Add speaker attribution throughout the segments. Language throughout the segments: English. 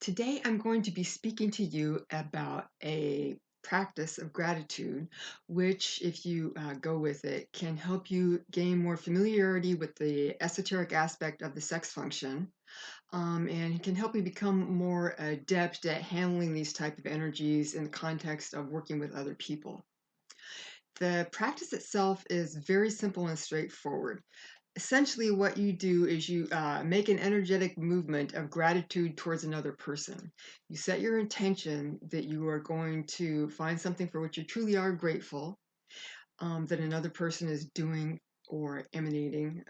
Speaker 1: Today, I'm going to be speaking to you about a practice of gratitude, which, if you go with it, can help you gain more familiarity with the esoteric aspect of the sex function, and can help you become more adept at handling these type of energies in the context of working with other people. The practice itself is very simple and straightforward. Essentially, what you do is you make an energetic movement of gratitude towards another person. You set your intention that you are going to find something for which you truly are grateful, that another person is doing or emanating.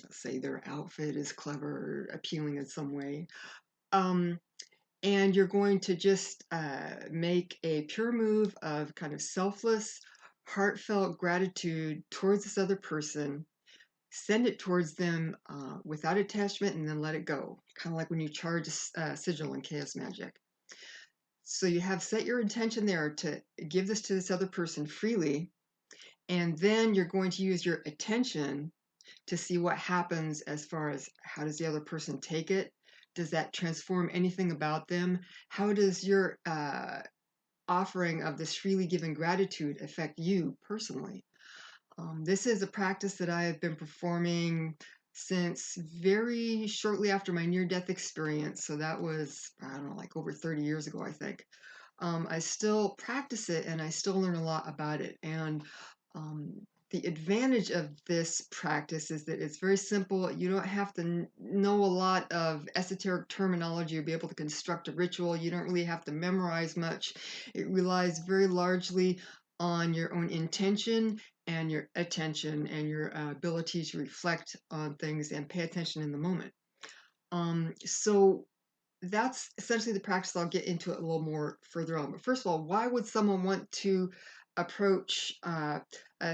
Speaker 1: Say their outfit is clever or appealing in some way. Um, and you're going to just make a pure move of kind of selfless, heartfelt gratitude towards this other person. Send it towards them without attachment and then let it go. Kind of like when you charge a sigil in chaos magic. So you have set your intention there to give this to this other person freely, and then you're going to use your attention to see what happens as far as how does the other person take it? Does that transform anything about them? How does your offering of this freely given gratitude affect you personally? This is a practice that I have been performing since very shortly after my near-death experience. So that was, I don't know, like over 30 years ago, I think. I still practice it and I still learn a lot about it. And um, the advantage of this practice is that it's very simple. You don't have to know a lot of esoteric terminology or be able to construct a ritual. You don't really have to memorize much. It relies very largely on your own intention and your attention and your ability to reflect on things and pay attention in the moment. So that's essentially the practice. I'll get into it a little more further on. But first of all, why would someone want to approach a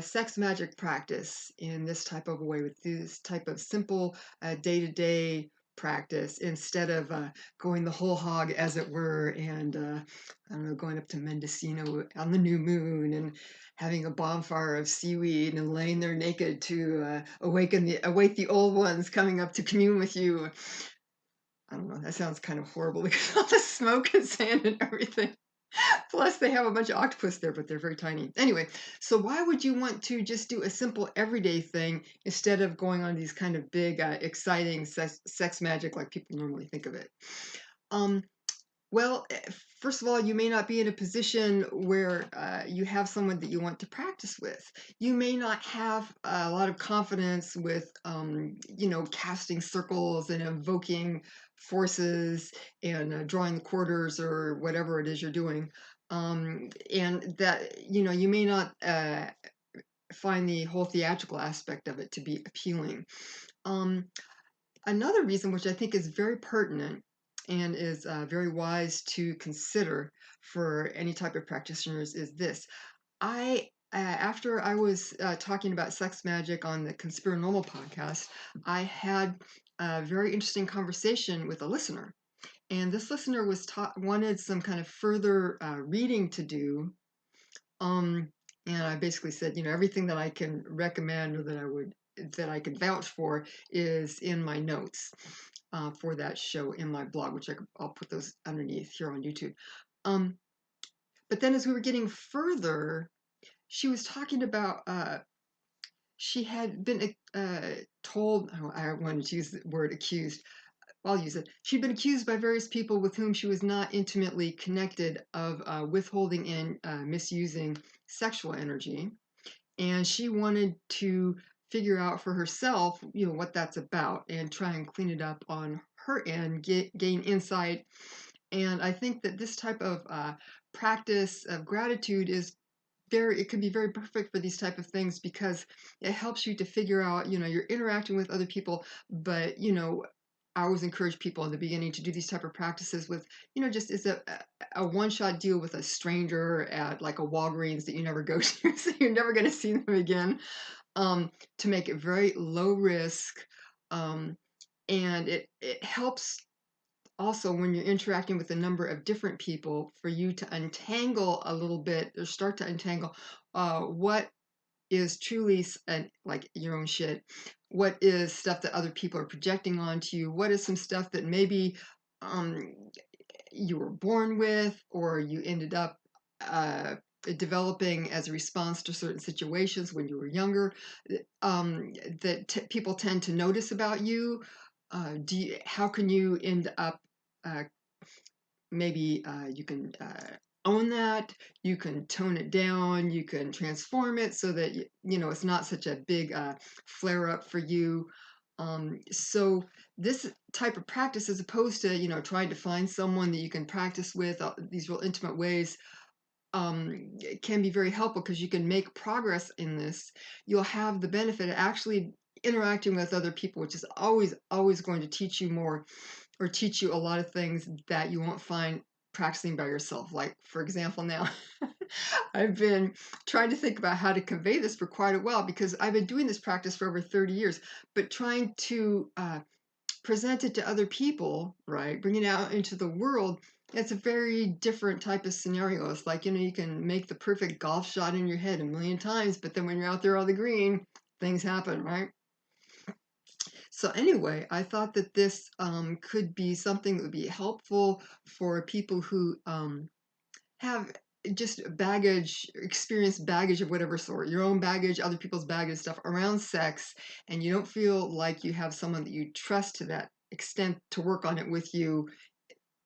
Speaker 1: sex magic practice in this type of a way with this type of simple day-to-day practice instead of going the whole hog, as it were, and I don't know, going up to Mendocino on the new moon and having a bonfire of seaweed and laying there naked to awake the old ones coming up to commune with you. I don't know, that sounds kind of horrible because all the smoke and sand and everything. Plus, they have a bunch of octopus there, but they're very tiny. Anyway, so why would you want to just do a simple everyday thing instead of going on these kind of big, exciting sex magic like people normally think of it? Um, well, first of all, you may not be in a position where you have someone that you want to practice with. You may not have a lot of confidence with, casting circles and invoking forces and drawing the quarters or whatever it is you're doing. And that, you may not find the whole theatrical aspect of it to be appealing. Um, Another reason, which I think is very pertinent and is very wise to consider for any type of practitioners, is this. After I was talking about sex magic on the Conspirinormal podcast, I had a very interesting conversation with a listener. And this listener wanted some kind of further reading to do. Um, and I basically said, everything that I can recommend or that I could vouch for is in my notes for that show in my blog, which I'll put those underneath here on YouTube. Um, but then as we were getting further, she was talking about she had been told, oh, I wanted to use the word accused. I'll use it. She'd been accused by various people with whom she was not intimately connected of withholding and misusing sexual energy. And she wanted to figure out for herself, what that's about and try and clean it up on her end, gain insight. And I think that this type of practice of gratitude it can be very perfect for these type of things because it helps you to figure out, you're interacting with other people, but, I always encourage people in the beginning to do these type of practices with, just as a one-shot deal with a stranger at like a Walgreens that you never go to, so you're never going to see them again, to make it very low risk. And it helps also when you're interacting with a number of different people for you to untangle a little bit or start to untangle what is truly like your own shit, what is stuff that other people are projecting onto you, what is some stuff that maybe um, you were born with, or you ended up developing as a response to certain situations when you were younger, that people tend to notice about you? How can you end up uh, maybe you can own that, you can tone it down, you can transform it so that it's not such a big flare up for you. So this type of practice, as opposed to trying to find someone that you can practice with these real intimate ways, it can be very helpful because you can make progress in this. You'll have the benefit of actually interacting with other people, which is always going to teach you more, or teach you a lot of things that you won't find practicing by yourself. Like, for example, now I've been trying to think about how to convey this for quite a while, because I've been doing this practice for over 30 years, but trying to present it to other people, right? Bring it out into the world. It's a very different type of scenario. It's like, you can make the perfect golf shot in your head a million times, but then when you're out there on the green, things happen, right? So anyway, I thought that this could be something that would be helpful for people who have just baggage, experience baggage of whatever sort, your own baggage, other people's baggage, stuff around sex, and you don't feel like you have someone that you trust to that extent to work on it with you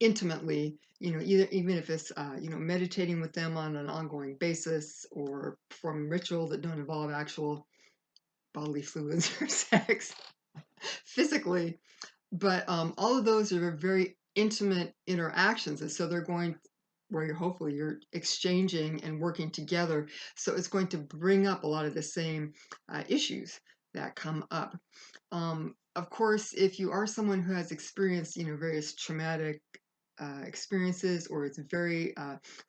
Speaker 1: intimately. Even if it's meditating with them on an ongoing basis, or performing ritual that don't involve actual bodily fluids or sex physically. But all of those are very intimate interactions, and so they're going where hopefully you're exchanging and working together. So it's going to bring up a lot of the same issues that come up. Of course, if you are someone who has experienced, various traumatic experiences, or it's very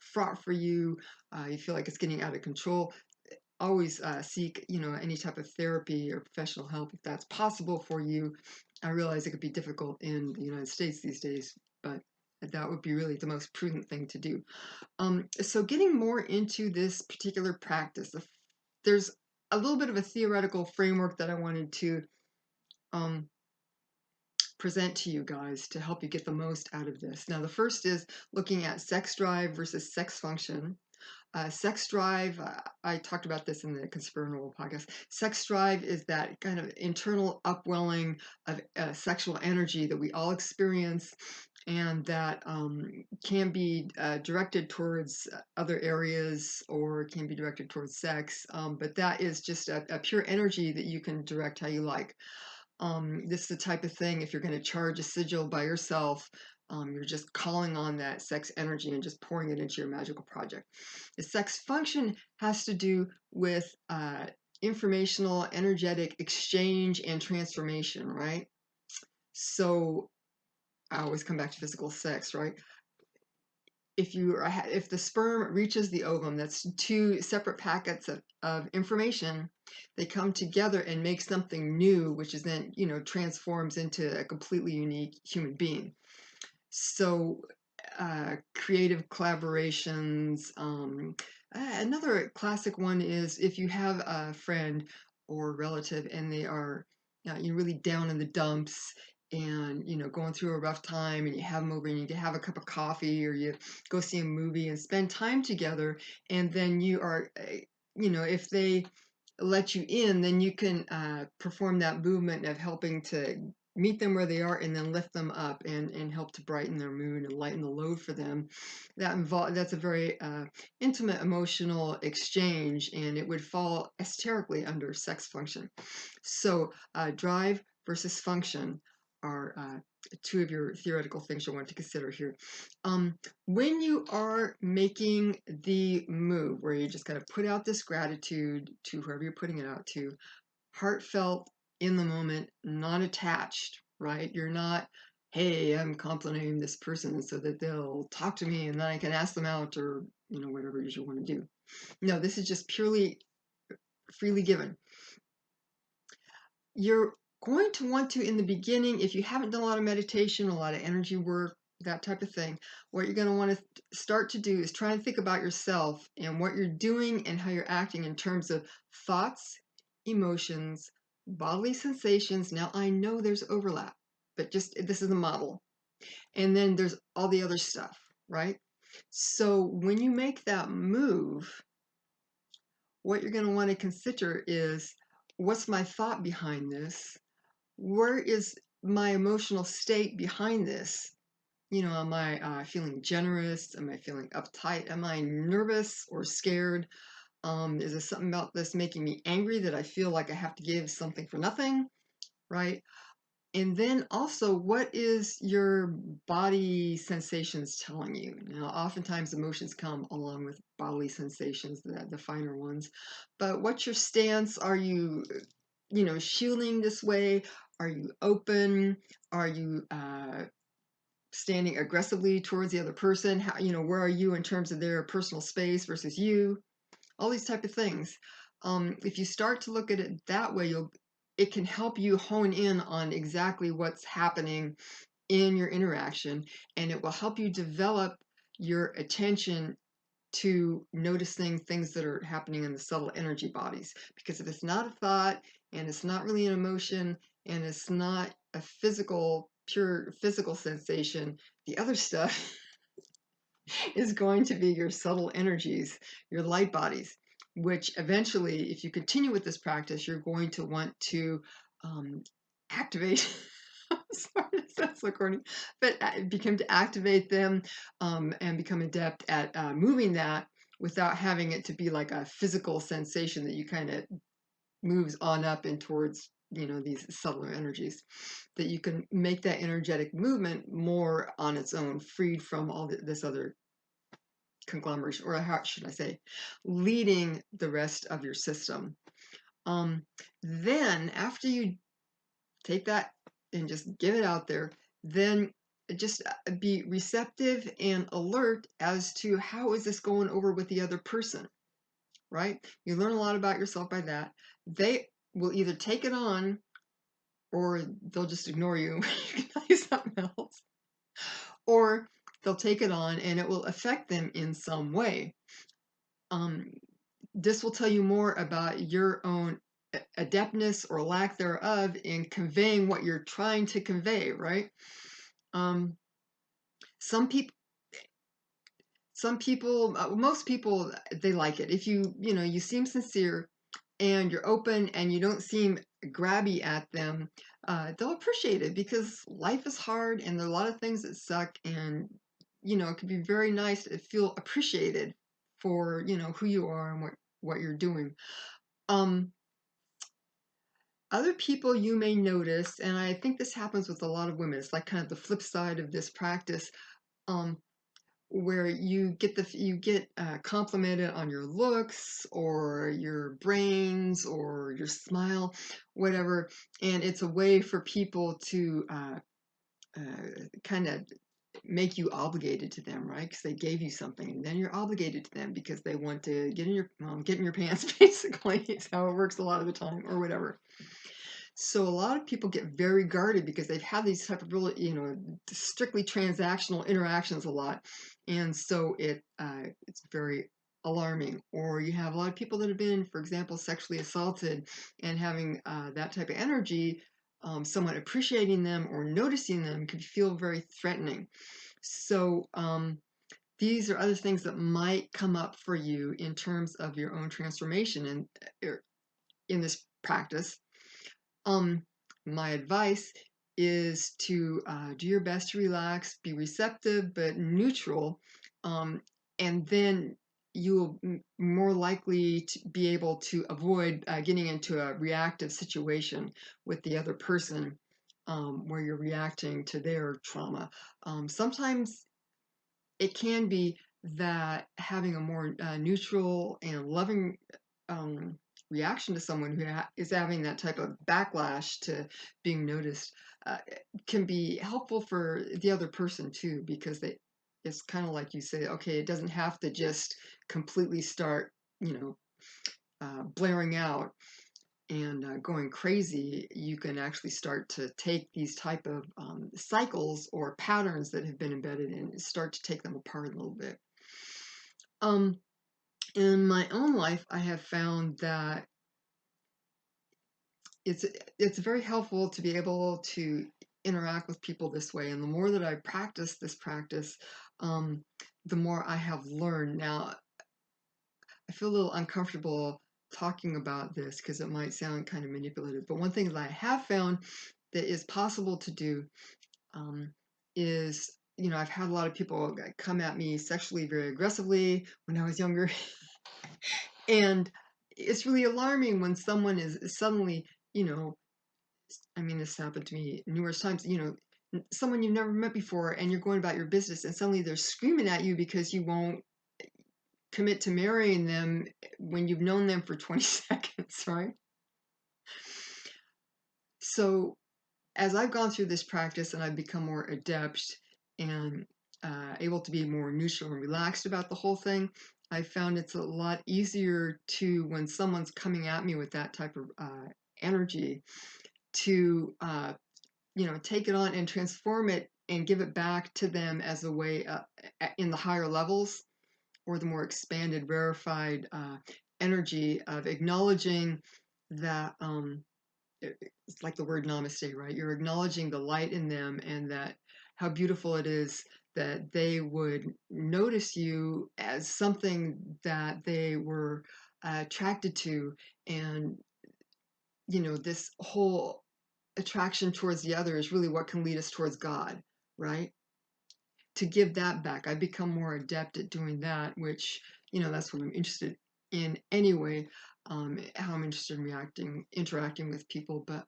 Speaker 1: fraught for you, you feel like it's getting out of control, always seek, any type of therapy or professional help if that's possible for you. I realize it could be difficult in the United States these days, but that would be really the most prudent thing to do. So getting more into this particular practice, there's a little bit of a theoretical framework that I wanted to um, present to you guys to help you get the most out of this. Now, the first is looking at sex drive versus sex function. Sex drive, I talked about this in the Conspirinormal podcast. Sex drive is that kind of internal upwelling of sexual energy that we all experience, and that can be directed towards other areas, or can be directed towards sex. But that is just a pure energy that you can direct how you like. This is the type of thing, if you're going to charge a sigil by yourself, you're just calling on that sex energy and just pouring it into your magical project. The sex function has to do with informational, energetic exchange and transformation, right? So I always come back to physical sex, right? If the sperm reaches the ovum, that's two separate packets of information. They come together and make something new, which is then transforms into a completely unique human being. So creative collaborations. Another classic one is if you have a friend or relative and they are you're really down in the dumps, and going through a rough time, and you have them over and you can have a cup of coffee, or you go see a movie and spend time together, and then you are if they let you in, then you can perform that movement of helping to meet them where they are, and then lift them up, and help to brighten their mood and lighten the load for them. That's a very intimate emotional exchange, and it would fall esoterically under sex function. So drive versus function are two of your theoretical things you'll want to consider here. When you are making the move where you just got to put out this gratitude to whoever you're putting it out to, heartfelt, in the moment, not attached, right? You're not, hey, I'm complimenting this person so that they'll talk to me and then I can ask them out, or whatever it is you want to do. No, this is just purely freely given. You're going to want to, in the beginning, if you haven't done a lot of meditation, a lot of energy work, that type of thing, what you're going to want to start to do is try and think about yourself and what you're doing and how you're acting in terms of thoughts, emotions, bodily sensations. Now, I know there's overlap, but just this is a model. And then there's all the other stuff, right? So when you make that move, what you're going to want to consider is, what's my thought behind this? Where is my emotional state behind this? Am I feeling generous? Am I feeling uptight? Am I nervous or scared? Is there something about this making me angry that I feel like I have to give something for nothing, right? And then also, what is your body sensations telling you? Now, oftentimes emotions come along with bodily sensations, the finer ones. But what's your stance? Are you, shielding this way? Are you open? Are you standing aggressively towards the other person? How, where are you in terms of their personal space versus you? All these type of things. If you start to look at it that way, it can help you hone in on exactly what's happening in your interaction, and it will help you develop your attention to noticing things that are happening in the subtle energy bodies. Because if it's not a thought, and it's not really an emotion, and it's not a pure physical sensation, the other stuff is going to be your subtle energies, your light bodies, which eventually, if you continue with this practice, you're going to want to activate. Sorry, that's so corny, but become to activate them, and become adept at moving that without having it to be like a physical sensation that you kind of moves on up and towards these subtler energies, that you can make that energetic movement more on its own, freed from all this other conglomeration, or how should I say, leading the rest of your system. Then after you take that and just give it out there, then just be receptive and alert as to how is this going over with the other person, right? You learn a lot about yourself by that. They will either take it on or they'll just ignore you. You can tell you something else. Or they'll take it on and it will affect them in some way. This will tell you more about your own adeptness or lack thereof in conveying what you're trying to convey, right? Some people, most people, they like it. If you seem sincere and you're open and you don't seem grabby at them, they'll appreciate it, because life is hard and there are a lot of things that suck, and it can be very nice to feel appreciated for who you are and what you're doing. Other people you may notice, and I think this happens with a lot of women, it's like kind of the flip side of this practice, um, where you get complimented on your looks or your brains or your smile, whatever, and it's a way for people to kind of make you obligated to them, right? Because they gave you something, and then you're obligated to them because they want to get in your pants. Basically, it's how it works a lot of the time, or whatever. So a lot of people get very guarded because they've had these type of really, strictly transactional interactions a lot, and so it's very alarming. Or you have a lot of people that have been, for example, sexually assaulted, and having that type of energy, someone appreciating them or noticing them can feel very threatening. So these are other things that might come up for you in terms of your own transformation in this practice. My advice is to do your best to relax, be receptive but neutral, and then you'll more likely to be able to avoid getting into a reactive situation with the other person, where you're reacting to their trauma. Sometimes it can be that having a more neutral and loving reaction to someone who is having that type of backlash to being noticed can be helpful for the other person too, because it's kind of like you say, okay, it doesn't have to just completely start, blaring out and going crazy. You can actually start to take these type of cycles or patterns that have been embedded and start to take them apart a little bit. In my own life, I have found that it's very helpful to be able to interact with people this way, and the more that I practice this practice, um, the more I have learned. Now, I feel a little uncomfortable talking about this because it might sound kind of manipulative, but one thing that I have found that is possible to do um, is, I've had a lot of people come at me sexually very aggressively when I was younger, and it's really alarming when someone is suddenly, I mean, this happened to me numerous times, someone you've never met before, and you're going about your business, and suddenly they're screaming at you because you won't commit to marrying them when you've known them for 20 seconds, right? So as I've gone through this practice and I've become more adept and able to be more neutral and relaxed about the whole thing, I found it's a lot easier to, when someone's coming at me with that type of energy, to take it on and transform it and give it back to them as a way in the higher levels, or the more expanded, rarefied energy of acknowledging that it's like the word namaste, right? You're acknowledging the light in them, and that how beautiful it is that they would notice you as something that they were attracted to. And, this whole attraction towards the other is really what can lead us towards God, right? To give that back. I've become more adept at doing that, which, that's what I'm interested in anyway, how I'm interested in interacting with people. But,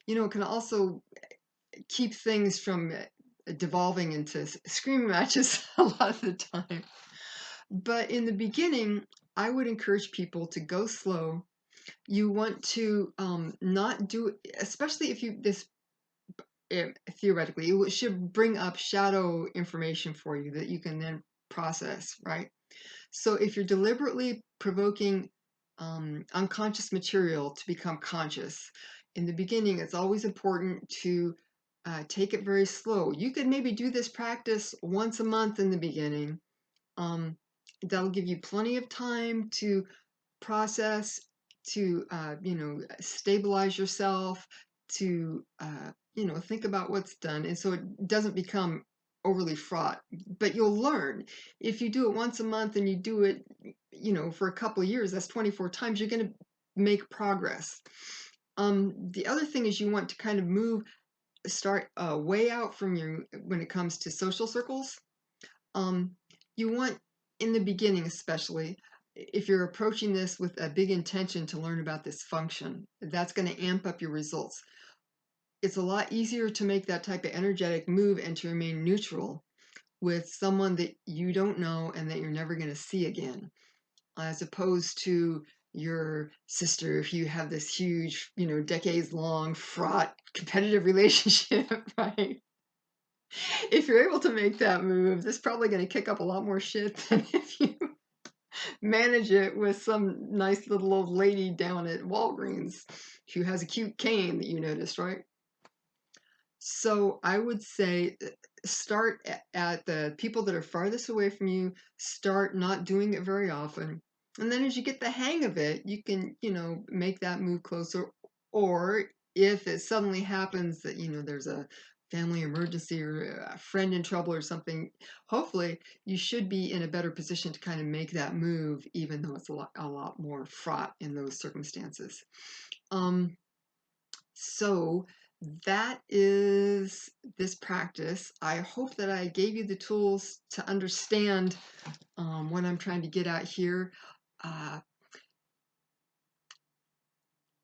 Speaker 1: it can also keep things from devolving into screaming matches a lot of the time. But in the beginning, I would encourage people to go slow. You want to not do, especially if theoretically, it should bring up shadow information for you that you can then process, right? So if you're deliberately provoking unconscious material to become conscious, in the beginning, it's always important to take it very slow. You could maybe do this practice once a month in the beginning. Um, that'll give you plenty of time to process, to stabilize yourself, to think about what's done, and so it doesn't become overly fraught. But you'll learn if you do it once a month and you do it, for a couple of years. That's 24 times. You're going to make progress. The other thing is you want to kind of start way out from you when it comes to social circles. You want, in the beginning especially, if you're approaching this with a big intention to learn about this function, that's going to amp up your results. It's a lot easier to make that type of energetic move and to remain neutral with someone that you don't know and that you're never going to see again, as opposed to your sister if you have this huge, decades long, fraught, competitive relationship, right? If you're able to make that move, that's probably going to kick up a lot more shit than if you manage it with some nice little old lady down at Walgreens who has a cute cane that you noticed, right? So I would say start at the people that are farthest away from you, start not doing it very often. And then as you get the hang of it, you can, make that move closer. Or if it suddenly happens that, there's a family emergency or a friend in trouble or something, hopefully you should be in a better position to kind of make that move, even though it's a lot more fraught in those circumstances. So that is this practice. I hope that I gave you the tools to understand what I'm trying to get at here. Uh,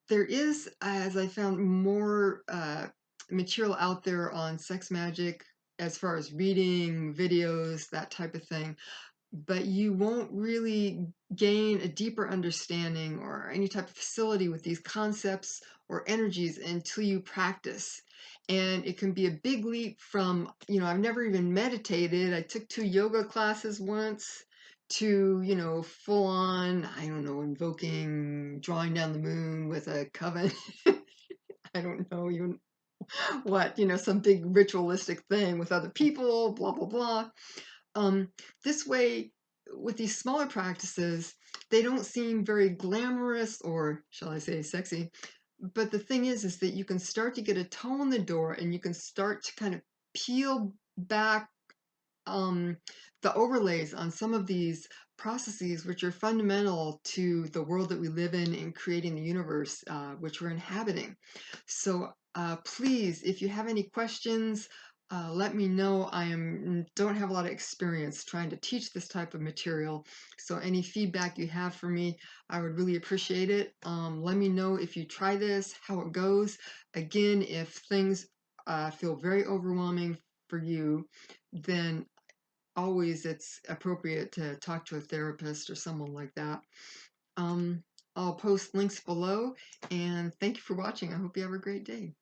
Speaker 1: there is, as I found, more material out there on sex magic as far as reading, videos, that type of thing. But you won't really gain a deeper understanding or any type of facility with these concepts or energies until you practice. And it can be a big leap from, I've never even meditated. I took 2 yoga classes once to, full on, I don't know, invoking, drawing down the moon with a coven. I don't know even what, some big ritualistic thing with other people, blah, blah, blah. This way, with these smaller practices, they don't seem very glamorous or, shall I say, sexy, But the thing is that you can start to get a toe in the door, and you can start to kind of peel back um, the overlays on some of these processes, which are fundamental to the world that we live in and creating the universe which we're inhabiting. So please, if you have any questions, let me know. don't have a lot of experience trying to teach this type of material, so any feedback you have for me, I would really appreciate it. Let me know if you try this, how it goes. Again, if things feel very overwhelming for you, then always it's appropriate to talk to a therapist or someone like that. Um, I'll post links below, and thank you for watching. I hope you have a great day.